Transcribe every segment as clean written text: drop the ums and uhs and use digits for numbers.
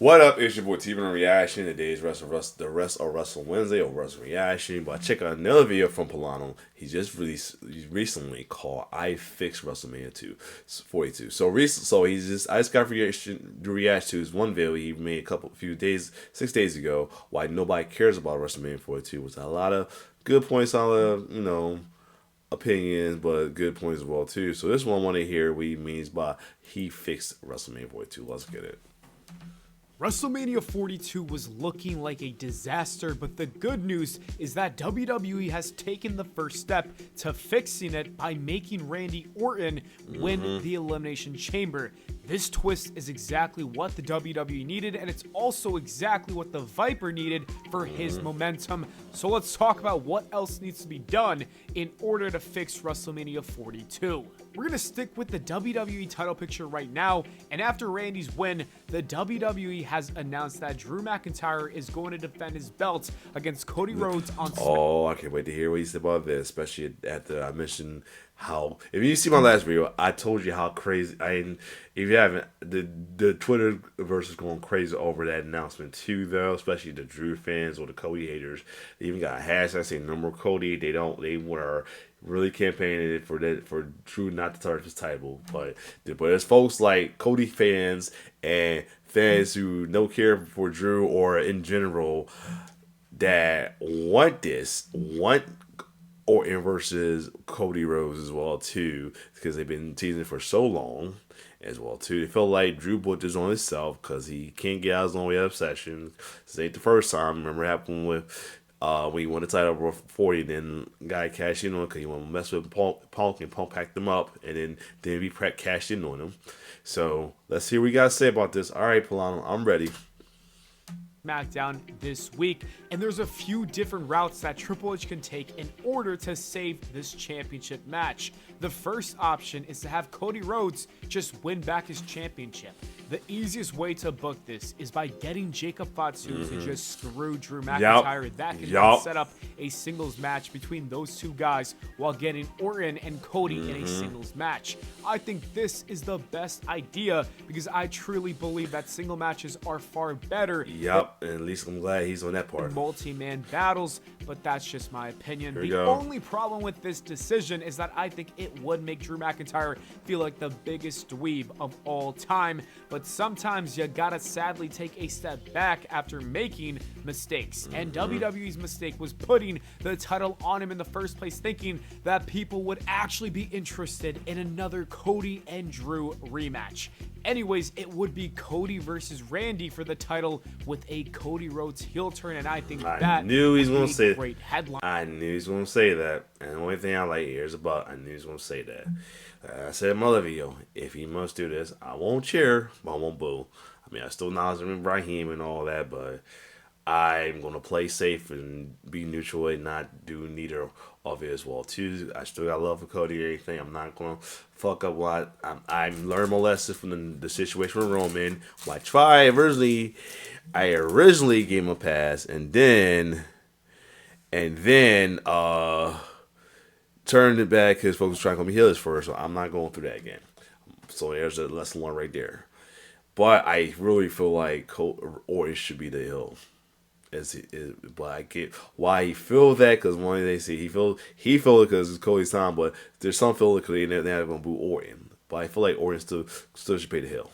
What up? It's your boy T Reaction. Today's the rest of Wrestle Wednesday or Wrestle Reaction. But check out another video from Pllana. He recently called "I Fixed WrestleMania 42." So I just got to react to his one video he made 6 days ago. Why nobody cares about WrestleMania 42 was a lot of good points on the opinions, but good points as well too. So this one I want to hear what he means by he fixed WrestleMania 42. Let's get it. WrestleMania 42 was looking like a disaster, but the good news is that WWE has taken the first step to fixing it by making Randy Orton win the Elimination Chamber. This twist is exactly what the WWE needed, and it's also exactly what the Viper needed for his momentum. So let's talk about what else needs to be done in order to fix WrestleMania 42. We're going to stick with the WWE title picture right now, and after Randy's win, the WWE has announced that Drew McIntyre is going to defend his belt against Cody Rhodes on SmackDown. Oh, I can't wait to hear what you said about this, especially after I mentioned how, if you see my last video, I told you how crazy, if you haven't, the Twitter verse is going crazy over that announcement too, though, especially the Drew fans or the Cody haters. They even got a hashtag saying number Cody. They were really campaigning for Drew not to touch his title, but there's folks like Cody fans and fans who don't care for Drew or in general that want Orton versus Cody Rhodes as well too, because they've been teasing it for so long as well too. They feel like Drew put this on himself because he can't get out his own way obsession. This ain't the first time. Remember it happened with when he won the title over 40, then guy cashed in on him because he wanted to mess with Punk, and Punk packed him up, and then he cashed in on him. So let's see what we gotta say about this. All right, Pllana, I'm ready. SmackDown this week, and there's a few different routes that Triple H can take in order to save this championship match. The first option is to have Cody Rhodes just win back his championship. The easiest way to book this is by getting Jacob Fatu to just screw Drew McIntyre. That can then set up a singles match between those two guys while getting Orton and Cody in a singles match. I think this is the best idea because I truly believe that single matches are far better. And at least I'm glad he's on that part. Multi-man battles, but that's just my opinion. The only problem with this decision is that I think it would make Drew McIntyre feel like the biggest dweeb of all time, but sometimes you gotta sadly take a step back after making mistakes. And WWE's mistake was putting the title on him in the first place, thinking that people would actually be interested in another Cody and Drew rematch. Anyways, it would be Cody versus Randy for the title with a Cody Rhodes heel turn, and I think that knew he's gonna say great headline. I knew he was gonna say that, and the only thing I like here is I knew he was gonna say that. I said in my other video, if he must do this, I won't cheer, but I won't boo. I mean, I still acknowledge him and Raheem and all that, but I'm gonna play safe and be neutral and not do neither of it as well too. I still got love for Cody or anything. I'm not gonna fuck up what I learned my lesson from the situation with Roman. Which I originally gave him a pass, and then turned it back because folks were trying to call me healers first. So I'm not going through that again. So there's a lesson learned right there. But I really feel like Orton should be the heel. But I get why he feel that, because one they say he feel it because it's Cody's time, but there's some feel it because they're not gonna boo Orton. But I feel like Orton still should pay the hill.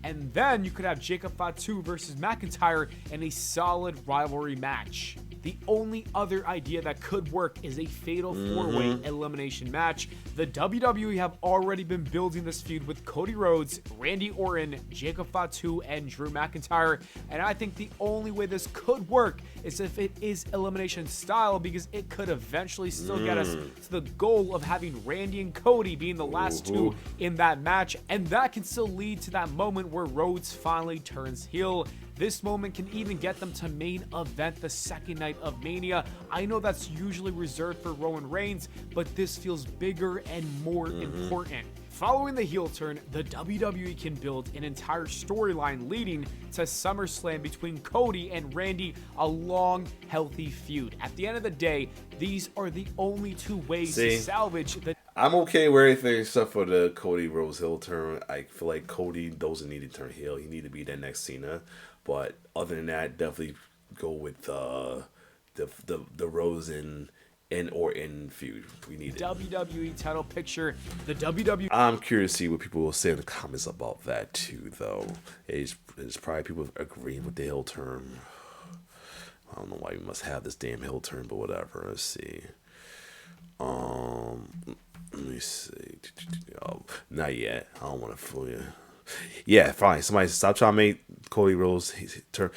And then you could have Jacob Fatu versus McIntyre in a solid rivalry match. The only other idea that could work is a fatal four-way elimination match. The WWE have already been building this feud with Cody Rhodes, Randy Orton, Jacob Fatu, and Drew McIntyre. And I think the only way this could work is if it is elimination style, because it could eventually still get us to the goal of having Randy and Cody being the last two in that match. And that can still lead to that moment where Rhodes finally turns heel. This moment can even get them to main event the second night of Mania. I know that's usually reserved for Roman Reigns, but this feels bigger and more important. Following the heel turn, the WWE can build an entire storyline leading to SummerSlam between Cody and Randy, a long, healthy feud. At the end of the day, these are the only two ways to salvage the... I'm okay with everything except for the Cody Rhodes heel turn. I feel like Cody doesn't need to turn heel. He need to be that next Cena. But other than that, definitely go with the Rhodes and Orton feud. We need it. WWE title picture. The WWE. I'm curious to see what people will say in the comments about that too, though. It's probably people agreeing with the heel turn. I don't know why we must have this damn heel turn, but whatever. Let's see. Let me see. Oh, not yet. I don't want to fool you. Yeah, fine. Somebody stop trying to make Cody Rhodes turn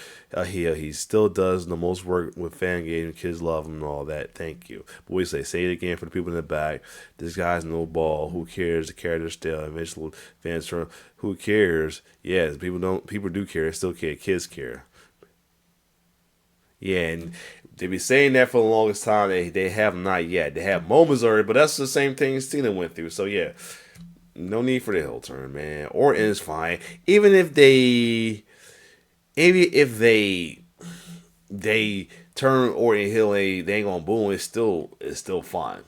heel. He still does the most work with fan engagement. Kids love him and all that. Thank you. But we say it again for the people in the back. This guy's no ball. Who cares? The character still. Eventually, fans turn. Who cares? Yes, people don't. People do care. Still care. Kids care. Yeah, and they be saying that for the longest time. They have not yet. They have moments already, but that's the same thing Cena went through. So yeah, no need for the heel turn, man. Orton is fine. Even if they turn Orton heel, they ain't gonna boom. It's still fine.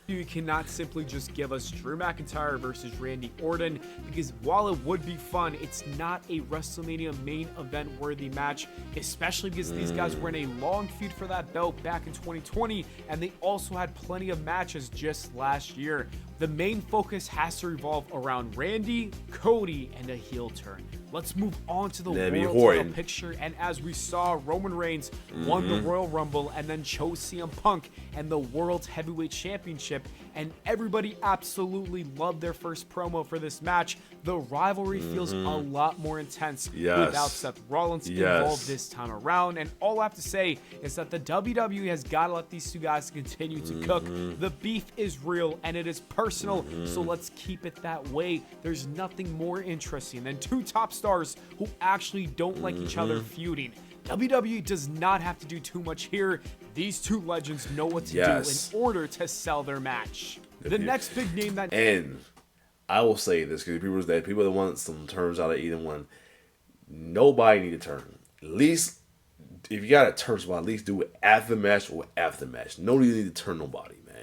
You cannot simply just give us Drew McIntyre versus Randy Orton, because while it would be fun, it's not a WrestleMania main event worthy match, especially because these guys were in a long feud for that belt back in 2020, and they also had plenty of matches just last year. The main focus has to revolve around Randy, Cody, and a heel turn. Let's move on to the world title picture, and as we saw, Roman Reigns won the Royal Rumble and then chose CM Punk and the World Heavyweight Championship, and everybody absolutely loved their first promo for this match. The rivalry feels a lot more intense without Seth Rollins involved this time around, and all I have to say is that the WWE has got to let these two guys continue to cook. The beef is real and it is personal, so let's keep it that way. There's nothing more interesting than two top stars who actually don't like each other feuding. WWE does not have to do too much here. These two legends know what to do in order to sell their match. The next big name that... And I will say this, because people that want some turns out of either one, nobody need a turn. At least, if you got a turn, so at least do it after the match or after the match. Nobody need to turn nobody, man.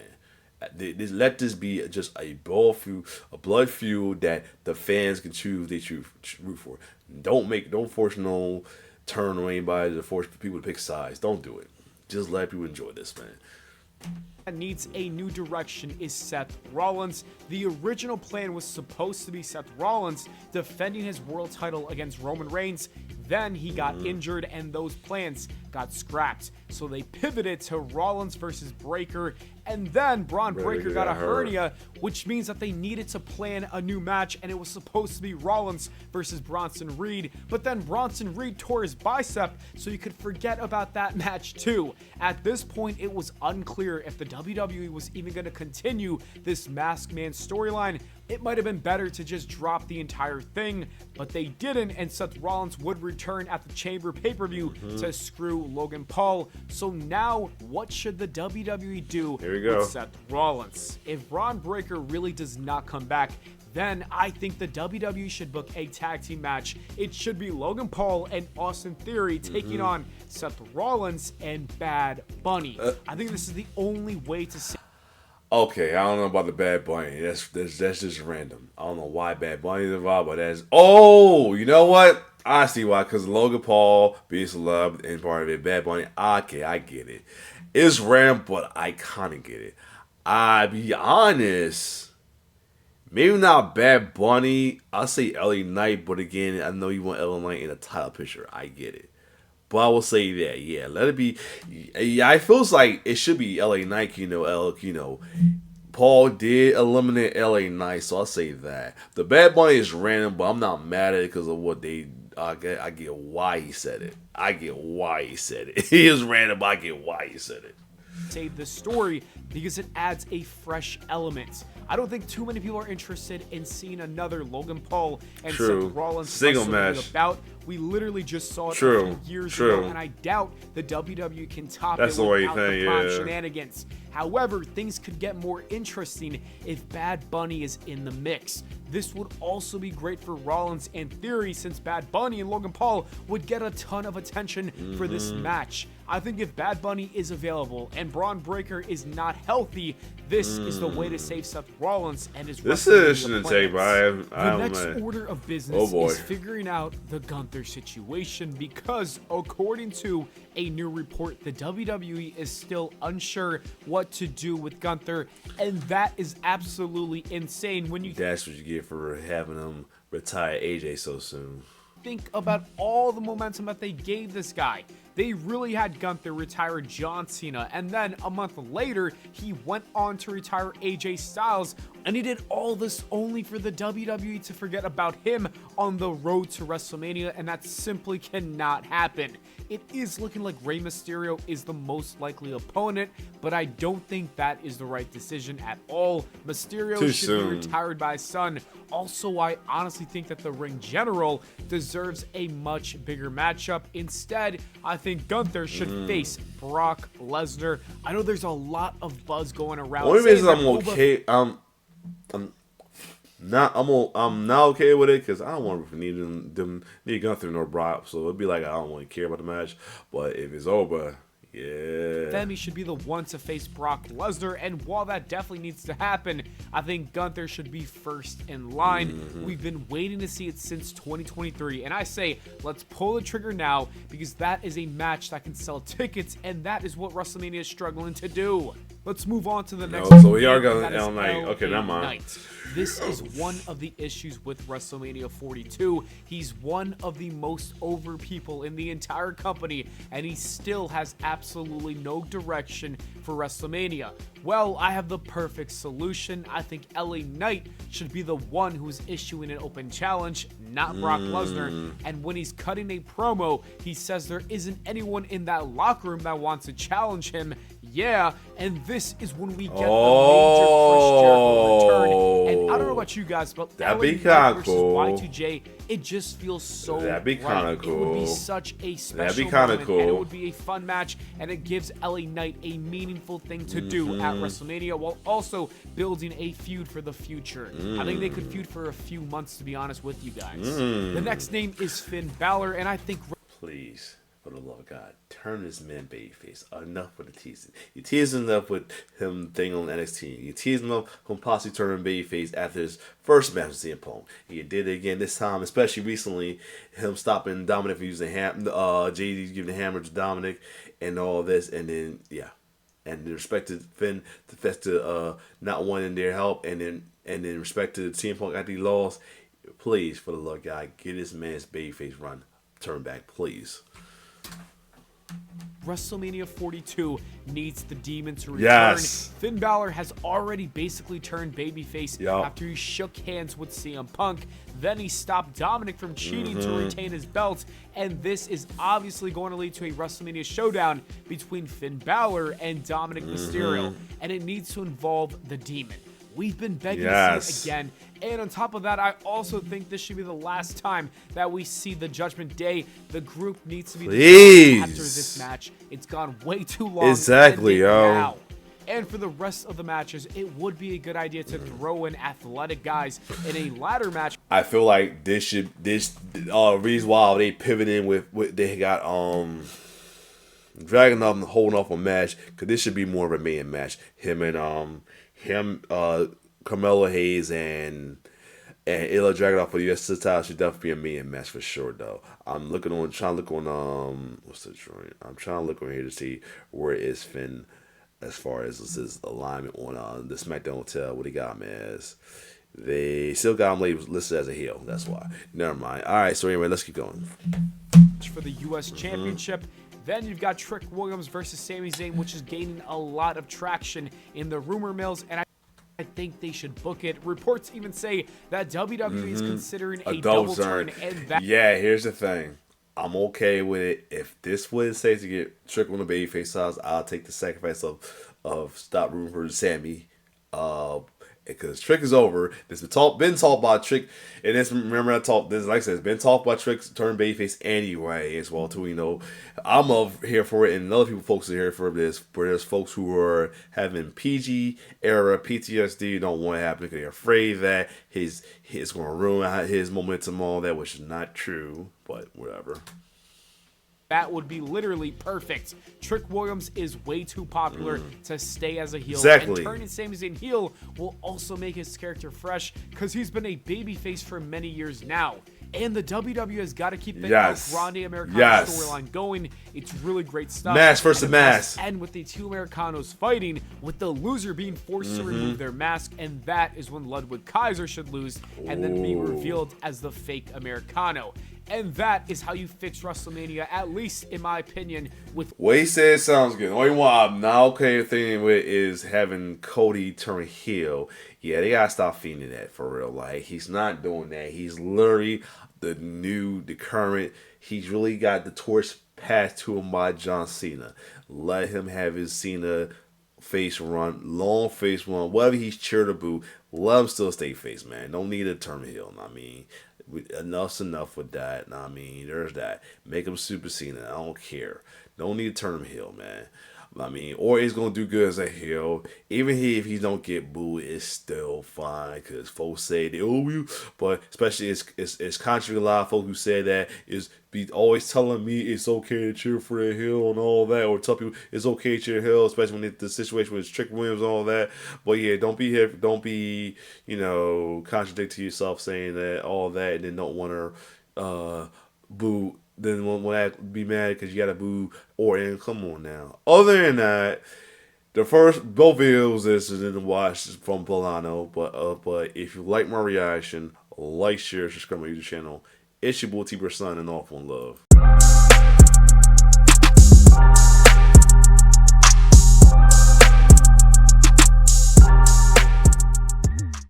Let this be just a blood feud that the fans can choose. They choose root for. Don't force no turn on anybody to force people to pick sides. Don't do it. Just let people enjoy this, man. That needs a new direction is Seth Rollins. The original plan was supposed to be Seth Rollins defending his world title against Roman Reigns. Then he got injured and those plans got scrapped. So they pivoted to Rollins versus Breakker, and then Braun Breakker got a hernia, which means that they needed to plan a new match, and it was supposed to be Rollins versus Bronson Reed, but then Bronson Reed tore his bicep, so you could forget about that match too. At this point, it was unclear if the WWE was even going to continue this Masked Man storyline. It might have been better to just drop the entire thing, but they didn't, and Seth Rollins would return at the Chamber pay-per-view to screw Logan Paul. So now, what should the WWE do with Seth Rollins? If Braun Breakker really does not come back, then I think the WWE should book a tag team match. It should be Logan Paul and Austin Theory taking on Seth Rollins and Bad Bunny. I think this is the only way to say. Okay, I don't know about the Bad Bunny. That's just random. I don't know why Bad Bunny's involved, but that's... Oh, you know what? I see why. Because Logan Paul being celeb and part of it, Bad Bunny. Okay, I get it. It's random, but I kind of get it. I be honest, maybe not Bad Bunny. I'll say LA Knight, but again, I know you want LA Knight in a title picture. I get it. But I will say that, yeah, let it be. Yeah, it feels like it should be LA Knight, Paul did eliminate LA Knight, so I'll say that. The Bad Bunny is random, but I'm not mad at it because of what they. I get why he said it. I get why he said it. He is random, but I get why he said it. Save the story because it adds a fresh element. I don't think too many people are interested in seeing another Logan Paul and Seth Rollins single match about We literally just saw it a True. few years True. ago, and I doubt the WWE can top That's it the way you without the think, Prime yeah. shenanigans. However, things could get more interesting if Bad Bunny is in the mix. This would also be great for Rollins in theory, since Bad Bunny and Logan Paul would get a ton of attention for this match. I think if Bad Bunny is available and Braun Breaker is not healthy, this is the way to save Seth Rollins and his This WrestleMania shouldn't take, plans. but I The don't next know. order of Oh, business boy. is figuring out the Gunther situation, because according to a new report, the WWE is still unsure what to do with Gunther, and that is absolutely insane when you That's what you get for having him retire AJ so soon. think about all the momentum that they gave this guy. They really had Gunther retire John Cena, and then a month later, he went on to retire AJ Styles, and he did all this only for the WWE to forget about him on the road to WrestleMania, and that simply cannot happen. It is looking like Rey Mysterio is the most likely opponent, but I don't think that is the right decision at all. Mysterio Too should soon. be retired by his son. Also, I honestly think that the Ring General deserves a much bigger matchup. Instead, I think Gunther should face Brock Lesnar. I know there's a lot of buzz going around. Only saying reason that I'm Boba okay, I'm not okay with it because I don't want to need Gunther nor Brock, so it'd be like I don't want to care about the match. But if it's over, yeah. Femi should be the one to face Brock Lesnar, and while that definitely needs to happen, I think Gunther should be first in line. We've been waiting to see it since 2023, and I say let's pull the trigger now, because that is a match that can sell tickets, and that is what WrestleMania is struggling to do. Let's move on to the next. So we are game, going and that is L Knight. Okay, LA never mind. Knight. This is one of the issues with WrestleMania 42. He's one of the most over people in the entire company, and he still has absolutely no direction for WrestleMania. Well, I have the perfect solution. I think LA Knight should be the one who is issuing an open challenge, not Brock Lesnar. And when he's cutting a promo, he says there isn't anyone in that locker room that wants to challenge him. Yeah, and this is when we get a major Chris Jericho return. And I don't know about you guys, but That'd be LA kinda Knight versus cool. Y2J, it just feels so That'd be right. kinda It would be cool. such a special That'd be kinda moment, and it cool. would be a fun match, and it gives LA Knight a meaningful thing to do at WrestleMania, while also building a feud for the future. I think they could feud for a few months, to be honest with you guys. The next name is Finn Balor, and I think Please, for the love of God, turn this man babyface. Enough with the teasing. You teasing enough with him thing on NXT. You teasing enough him possibly turning babyface after his first match with CM Punk. He did it again this time, especially recently. Him stopping Dominic from using JD giving the hammer to Dominic and all this, and then and the respect to Finn, the fact to not wanting their help, and then respect to CM Punk after he lost. Please, for the love of God, get this man's babyface run. Turn back, please. WrestleMania 42 needs the Demon to return. Yes. Finn Balor has already basically turned babyface Yup. after he shook hands with CM Punk. Then he stopped Dominic from cheating to retain his belt. And this is obviously going to lead to a WrestleMania showdown between Finn Balor and Dominic Mysterio. And it needs to involve the Demon. We've been begging to see it again. And on top of that, I also think this should be the last time that we see the Judgment Day. The group needs to be Please. after this match. It's gone way too long. Exactly, End it yo. now. And for the rest of the matches, it would be a good idea to throw in athletic guys in a ladder match. I feel like reason why they pivoting with they got dragging up and holding off a match, because this should be more of a main match. Carmelo Hayes and Illa Dragunov for the US title should definitely be a main match for sure though. I'm trying to look on what's the joint? I'm trying to look on here to see where is Finn as far as his alignment on the SmackDown Hotel. What he got him as? They still got him listed as a heel. That's why. Never mind. All right. So anyway, let's keep going. For the U.S. Championship. Then you've got Trick Williams versus Sami Zayn, which is gaining a lot of traction in the rumor mills, and I think they should book it. Reports even say that WWE is considering a double turn, and that. Yeah, here's the thing. I'm okay with it. If this would say to get Trick on the babyface size, I'll take the sacrifice of stop rooting for Sammy, and because Trick is over. This been talked about Trick, and this remember I talked this like I said, it's been talked about Trick turn babyface anyway as well too. I'm here for it, and other people folks are here for this. But there's folks who are having PG era PTSD, don't want it to happen because they're afraid that he's going to ruin his momentum, all that, which is not true. But whatever. That would be literally perfect. Trick Williams is way too popular to stay as a heel. Exactly. And turning Sami Zayn heel will also make his character fresh because he's been a babyface for many years now. And the WWE has got to keep the Grande Americano storyline going. It's really great stuff. Mask versus mask. And with the two Americanos fighting, with the loser being forced to remove their mask, and that is when Ludwig Kaiser should lose and then be revealed as the fake Americano. And that is how you fix WrestleMania, at least in my opinion. With what he said sounds good. The only one I'm not okay thing with is having Cody turn heel. Yeah, they gotta stop feeding that for real. Like, he's not doing that. He's literally the current. He's really got the torch passed to him by John Cena. Let him have his Cena face run, long face run, whatever he's cheered to boo. Let him still stay face, man. Don't need to turn heel. I mean, enough's enough with that. I mean, there's that. Make him Super Cena. I don't care. Don't need to turn him heel, man. I mean, or he's gonna do good as a heel. Even if he don't get booed, it's still fine because folks say they owe you. But especially it's contrary to a lot of folks who say that is be always telling me it's okay to cheer for the heel and all that, or tell people it's okay to cheer heel, especially when the situation with Trick Williams and all that. But yeah, don't be contradicting yourself saying that all that and then don't want to boo. Then when be mad because you got to boo Orton. Come on now. Other than that, both videos this is in the watch from Pllana. But if you like my reaction, like, share, subscribe to my YouTube channel. It's your boy T-Bird Son, and off one love.